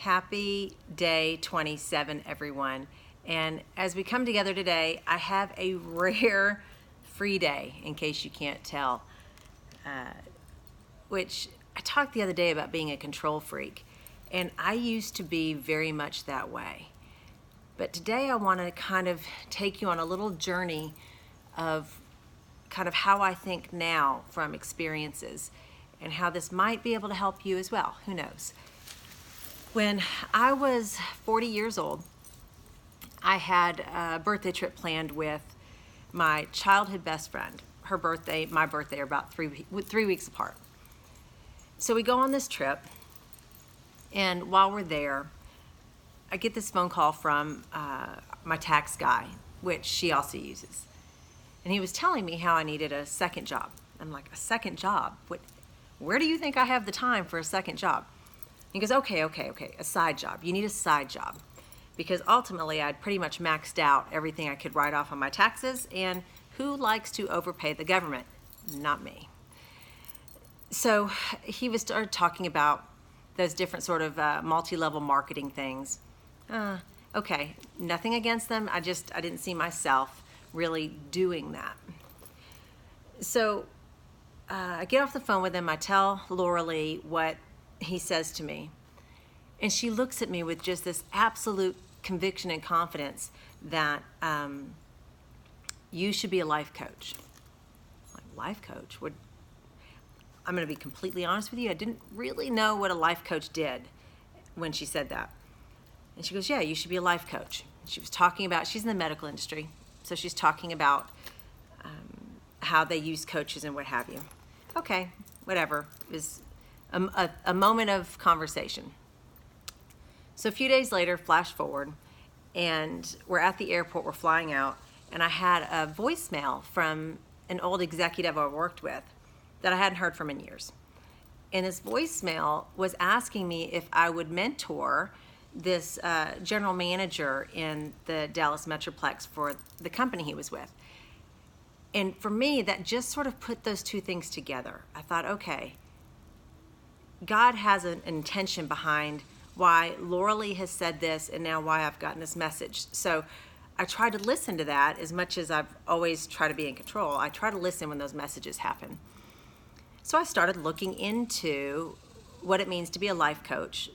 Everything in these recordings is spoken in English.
Happy day 27, everyone. And as we come together today, I have a rare free day, in case you can't tell, which I talked the other day about being a control freak. And I used to be very much that way. But today I want to kind of take you on a little journey of kind of how I think now from experiences and how this might be able to help you as well. Who knows? When I was 40 years old, I had a birthday trip planned with my childhood best friend. Her birthday, my birthday are about 3 weeks apart. So we go on this trip, and while we're there, I get this phone call from my tax guy, which she also uses. And he was telling me how I needed a second job. I'm like, a second job? Where do you think I have the time for a second job? He goes, okay, a side job. You need a side job. Because ultimately, I'd pretty much maxed out everything I could write off on my taxes, and who likes to overpay the government? Not me. So he started talking about those different sort of multi-level marketing things. Okay, nothing against them. I didn't see myself really doing that. So I get off the phone with him. I tell Laura Lee what he says to me. And she looks at me with just this absolute conviction and confidence that you should be a life coach. I'm like, life coach? I'm going to be completely honest with you. I didn't really know what a life coach did when she said that. And she goes, yeah, you should be a life coach. She was talking about, she's in the medical industry, so she's talking about how they use coaches and what have you. Okay, whatever. It was a moment of conversation. So a few days later, flash forward, and we're at the airport, we're flying out, and I had a voicemail from an old executive I worked with that I hadn't heard from in years. And this voicemail was asking me if I would mentor this general manager in the Dallas Metroplex for the company he was with. And for me, that just sort of put those two things together. I thought, okay, God has an intention behind why Laura Lee has said this and now why I've gotten this message. So I try to listen to that as much as I've always tried to be in control. I try to listen when those messages happen. So I started looking into what it means to be a life coach.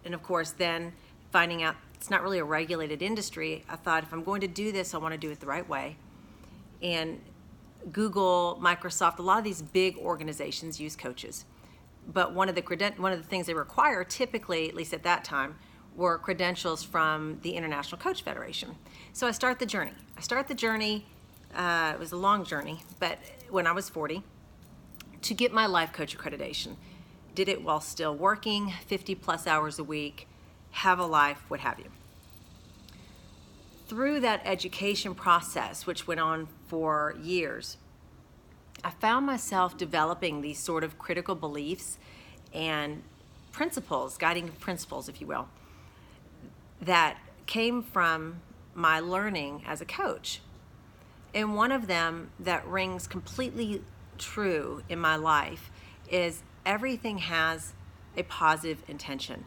And of course, then finding out it's not really a regulated industry, I thought if I'm going to do this, I want to do it the right way. And Google, Microsoft, a lot of these big organizations use coaches. But one of the things they require, typically, at least at that time, were credentials from the International Coach Federation. So I start the journey. It was a long journey, but when I was 40, to get my life coach accreditation. Did it while still working, 50 plus hours a week, have a life, what have you. Through that education process, which went on for years, I found myself developing these sort of critical beliefs and principles, guiding principles, if you will, that came from my learning as a coach. And one of them that rings completely true in my life is everything has a positive intention.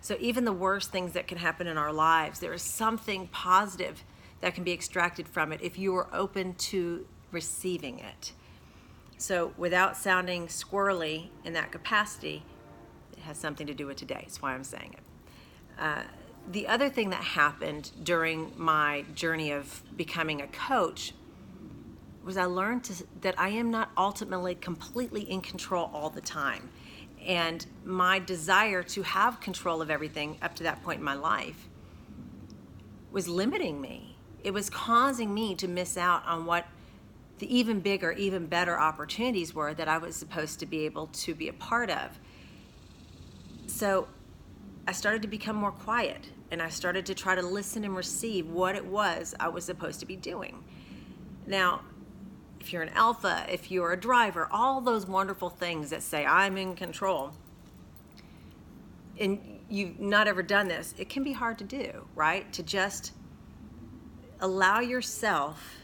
So even the worst things that can happen in our lives, there is something positive that can be extracted from it if you are open to receiving it. So without sounding squirrely in that capacity, it has something to do with today. That's why I'm saying it. The other thing that happened during my journey of becoming a coach was I learned that I am not ultimately completely in control all the time. And my desire to have control of everything up to that point in my life was limiting me. It was causing me to miss out on what the even bigger, even better opportunities were that I was supposed to be able to be a part of. So I started to become more quiet, and I started to try to listen and receive what it was I was supposed to be doing. Now, if you're an alpha, if you're a driver, all those wonderful things that say I'm in control, and you've not ever done this, it can be hard to do, right? To just allow yourself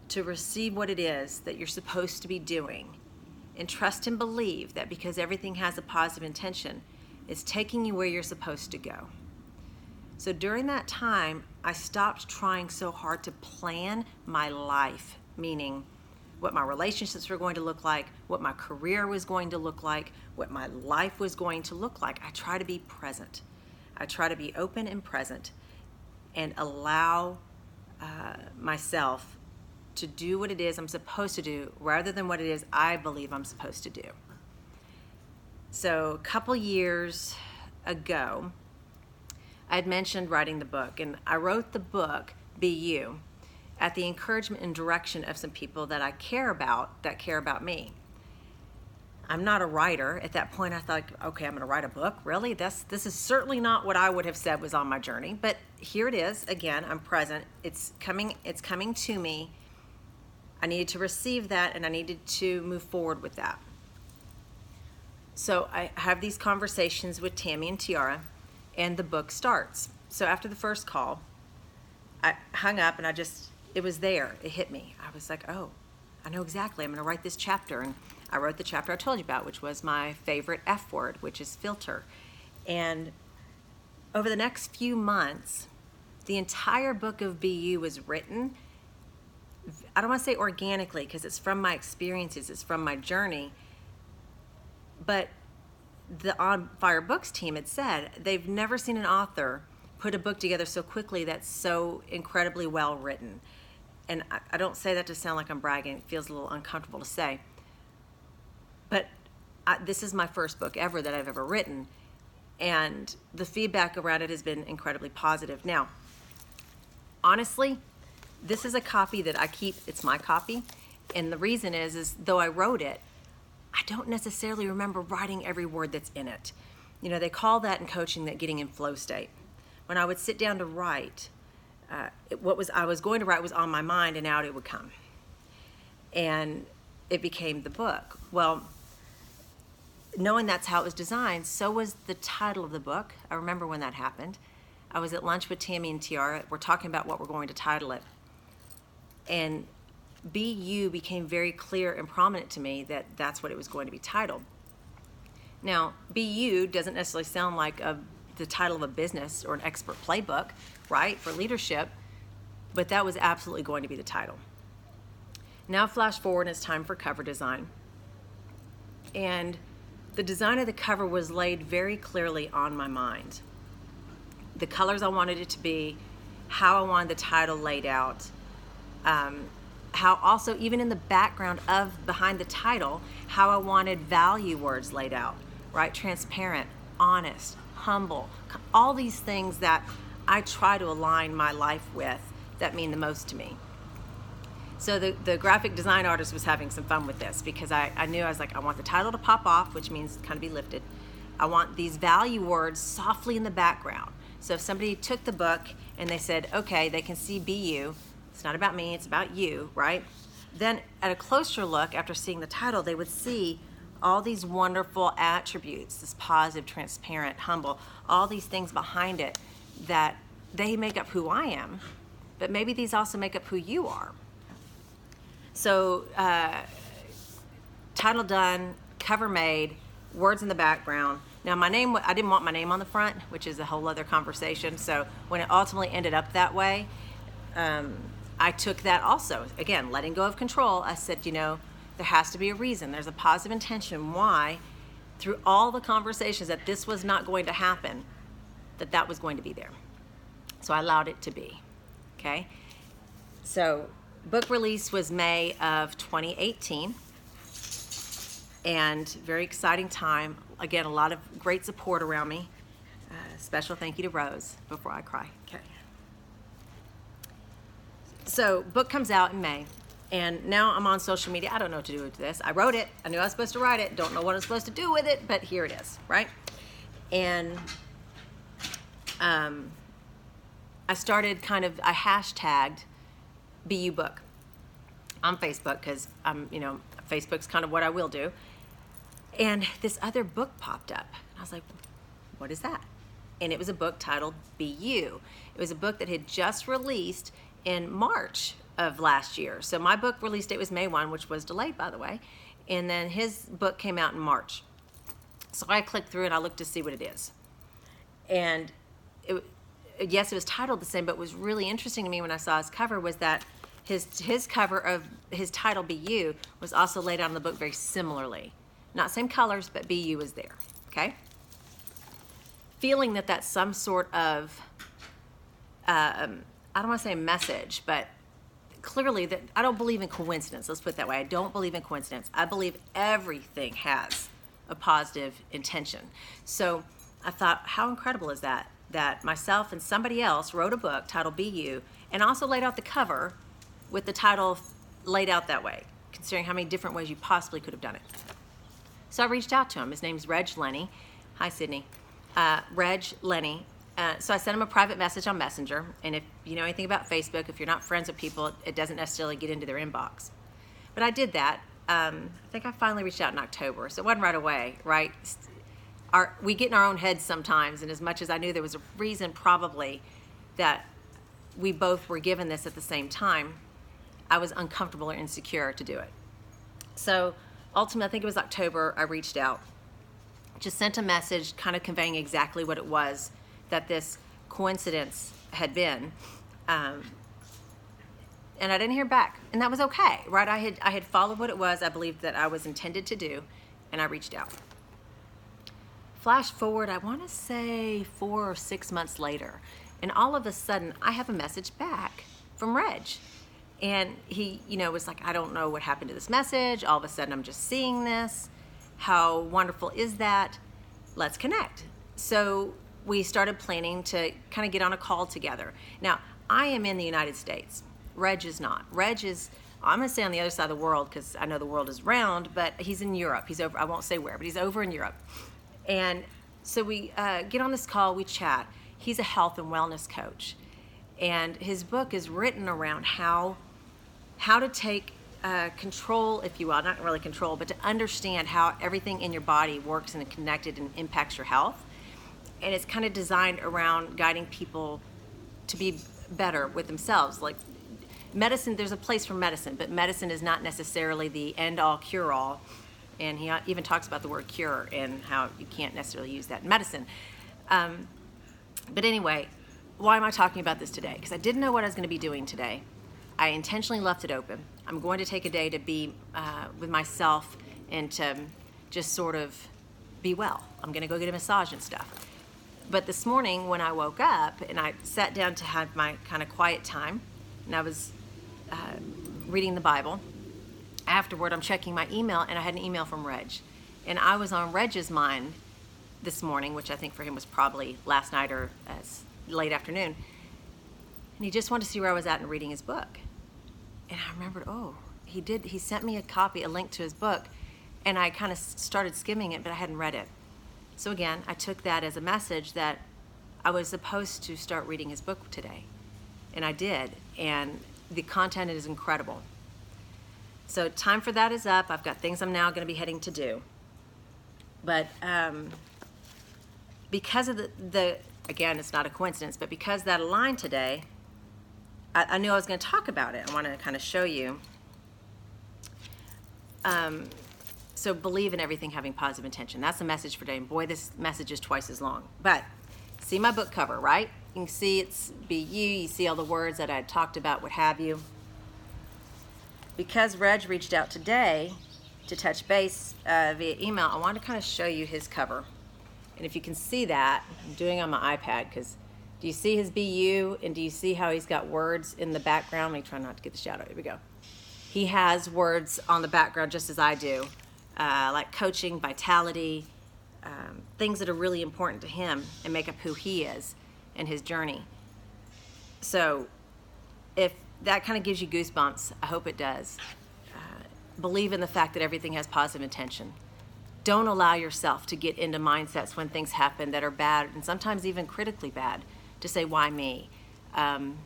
to receive what it is that you're supposed to be doing, and trust and believe that because everything has a positive intention, It's taking you where you're supposed to go. So during that time, I stopped trying so hard to plan my life, meaning what my relationships were going to look like, what my career was going to look like, what my life was going to look like. I try to be present. I try to be open and present and allow myself to do what it is I'm supposed to do rather than what it is I believe I'm supposed to do. So a couple years ago, I had mentioned writing the book, and I wrote the book, Be You, at the encouragement and direction of some people that I care about, that care about me. I'm not a writer. At that point, I thought, okay, I'm going to write a book. Really? This is certainly not what I would have said was on my journey, but here it is. Again, I'm present. It's coming to me. I needed to receive that, and I needed to move forward with that. So I have these conversations with Tammy and Tiara, and the book starts. So after the first call, I hung up, and it was there. It hit me. I was like, oh, I know exactly. I'm going to write this chapter. And I wrote the chapter I told you about, which was my favorite F word, which is filter. And over the next few months, the entire book of Be You was written. I don't want to say organically because it's from my experiences, it's from my journey. But the On Fire Books team had said they've never seen an author put a book together so quickly that's so incredibly well written. And I don't say that to sound like I'm bragging. It feels a little uncomfortable to say. But this is my first book ever that I've ever written. And the feedback around it has been incredibly positive. Now, honestly, this is a copy that I keep. It's my copy. And the reason is though I wrote it, I don't necessarily remember writing every word that's in it. You know, they call that in coaching that getting in flow state. When I would sit down to write, what I was going to write was on my mind, and out it would come. And it became the book. Well, knowing that's how it was designed, so was the title of the book. I remember when that happened. I was at lunch with Tammy and Tiara. We're talking about what we're going to title it. And Be You became very clear and prominent to me that that's what it was going to be titled. Now, Be You doesn't necessarily sound like the title of a business or an expert playbook, right, for leadership, but that was absolutely going to be the title. Now flash forward, and it's time for cover design. And the design of the cover was laid very clearly on my mind. The colors I wanted it to be, how I wanted the title laid out, how also even in the background of behind the title, how I wanted value words laid out, right? Transparent, honest, humble, all these things that I try to align my life with that mean the most to me. So the graphic design artist was having some fun with this because I knew, I was like, I want the title to pop off, which means kind of be lifted. I want these value words softly in the background. So if somebody took the book and they said, okay, they can see Be You, it's not about me, it's about you, right? Then at a closer look, after seeing the title, they would see all these wonderful attributes, this positive, transparent, humble, all these things behind it that they make up who I am, but maybe these also make up who you are. So title done, cover made, words in the background. Now my name, I didn't want my name on the front, which is a whole other conversation. So when it ultimately ended up that way, I took that also. Again, letting go of control. I said, you know, there has to be a reason. There's a positive intention why, through all the conversations that this was not going to happen, that was going to be there. So I allowed it to be, okay? So book release was May of 2018, and very exciting time. Again, a lot of great support around me. Special thank you to Rose before I cry, okay? So book comes out in May, and now I'm on social media. I don't know what to do with this. I wrote it. I knew I was supposed to write it. Don't know what I'm supposed to do with it, but here it is, right? And I started I hashtagged Be You Book on Facebook because Facebook's kind of what I will do. And this other book popped up. I was like, what is that? And it was a book titled Be You. It was a book that had just released in March of last year. So my book release date was May 1, which was delayed, by the way. And then his book came out in March. So I clicked through and I looked to see what it is. And yes, it was titled the same, but what was really interesting to me when I saw his cover was that his cover of his title, Be You, was also laid out in the book very similarly. Not same colors, but Be You was there, okay? Feeling that that's some sort of, I don't want to say a message, but clearly that I don't believe in coincidence. Let's put it that way. I don't believe in coincidence. I believe everything has a positive intention. So I thought, how incredible is that? That myself and somebody else wrote a book titled Be You and also laid out the cover with the title laid out that way, considering how many different ways you possibly could have done it. So I reached out to him. His name's Reg Lenny. Hi, Sydney. Reg Lenny. So I sent him a private message on Messenger. And if you know anything about Facebook, if you're not friends with people, it doesn't necessarily get into their inbox. But I did that. I think I finally reached out in October. So it wasn't right away, right? We get in our own heads sometimes. And as much as I knew there was a reason probably that we both were given this at the same time, I was uncomfortable or insecure to do it. So ultimately, I think it was October, I reached out. Just sent a message kind of conveying exactly what it was that this coincidence had been. And I didn't hear back. And that was okay, right? I had followed what it was I believed that I was intended to do, and I reached out. Flash forward, I want to say 4 or 6 months later, and all of a sudden, I have a message back from Reg. And he, was like, I don't know what happened to this message. All of a sudden, I'm just seeing this. How wonderful is that? Let's connect. So we started planning to kind of get on a call together. Now, I am in the United States. Reg is not. Reg is, I'm going to say on the other side of the world because I know the world is round, but he's in Europe. He's over, I won't say where, but he's over in Europe. And so we get on this call, we chat. He's a health and wellness coach. And his book is written around how to take control, if you will, not really control, but to understand how everything in your body works and is connected and impacts your health. And it's kind of designed around guiding people to be better with themselves. Like medicine, there's a place for medicine, but medicine is not necessarily the end-all, cure-all. And he even talks about the word cure and how you can't necessarily use that in medicine. But anyway, why am I talking about this today? Because I didn't know what I was going to be doing today. I intentionally left it open. I'm going to take a day to be with myself and to just sort of be well. I'm going to go get a massage and stuff. But this morning when I woke up and I sat down to have my kind of quiet time, and I was reading the Bible, afterward I'm checking my email, and I had an email from Reg. And I was on Reg's mind this morning, which I think for him was probably last night or late afternoon. And he just wanted to see where I was at in reading his book. And I remembered, he sent me a link to his book, and I kind of started skimming it, but I hadn't read it. So again, I took that as a message that I was supposed to start reading his book today. And I did, and the content is incredible. So time for that is up. I've got things I'm now going to be heading to do. But because of again, it's not a coincidence, but because that aligned today, I knew I was going to talk about it. I want to kind of show you. So believe in everything having positive intention. That's the message for today. And boy, this message is twice as long. But see my book cover, right? You can see it's Be You. You see all the words that I had talked about, what have you. Because Reg reached out today to touch base via email, I want to kind of show you his cover. And if you can see that, I'm doing it on my iPad because do you see his Be You? And do you see how he's got words in the background? Let me try not to get the shadow. Here we go. He has words on the background just as I do, like coaching, vitality, things that are really important to him and make up who he is and his journey. So if that kind of gives you goosebumps, I hope it does. Believe in the fact that everything has positive intention. Don't allow yourself to get into mindsets when things happen that are bad and sometimes even critically bad to say, why me? And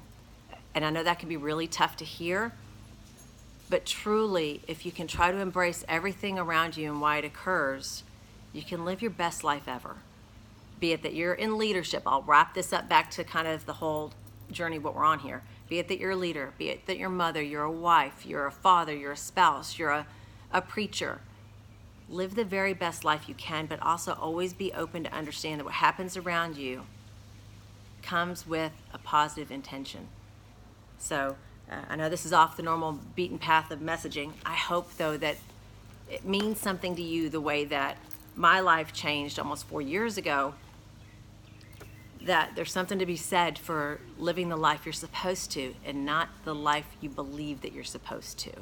I know that can be really tough to hear, but truly, if you can try to embrace everything around you and why it occurs, you can live your best life ever. Be it that you're in leadership. I'll wrap this up back to kind of the whole journey, what we're on here. Be it that you're a leader, be it that you're a mother, you're a wife, you're a father, you're a spouse, you're a preacher. live the very best life you can, but also always be open to understand that what happens around you comes with a positive intention. So I know this is off the normal beaten path of messaging. I hope, though, that it means something to you the way that my life changed almost 4 years ago, that there's something to be said for living the life you're supposed to and not the life you believe that you're supposed to.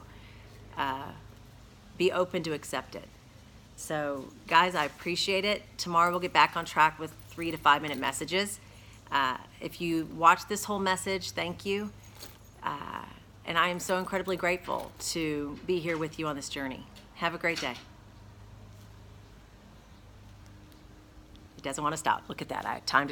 Be open to accept it. So, guys, I appreciate it. Tomorrow we'll get back on track with 3 to 5 minute messages. If you watched this whole message, thank you. And I am so incredibly grateful to be here with you on this journey. Have a great day. It doesn't want to stop. Look at that. I timed it.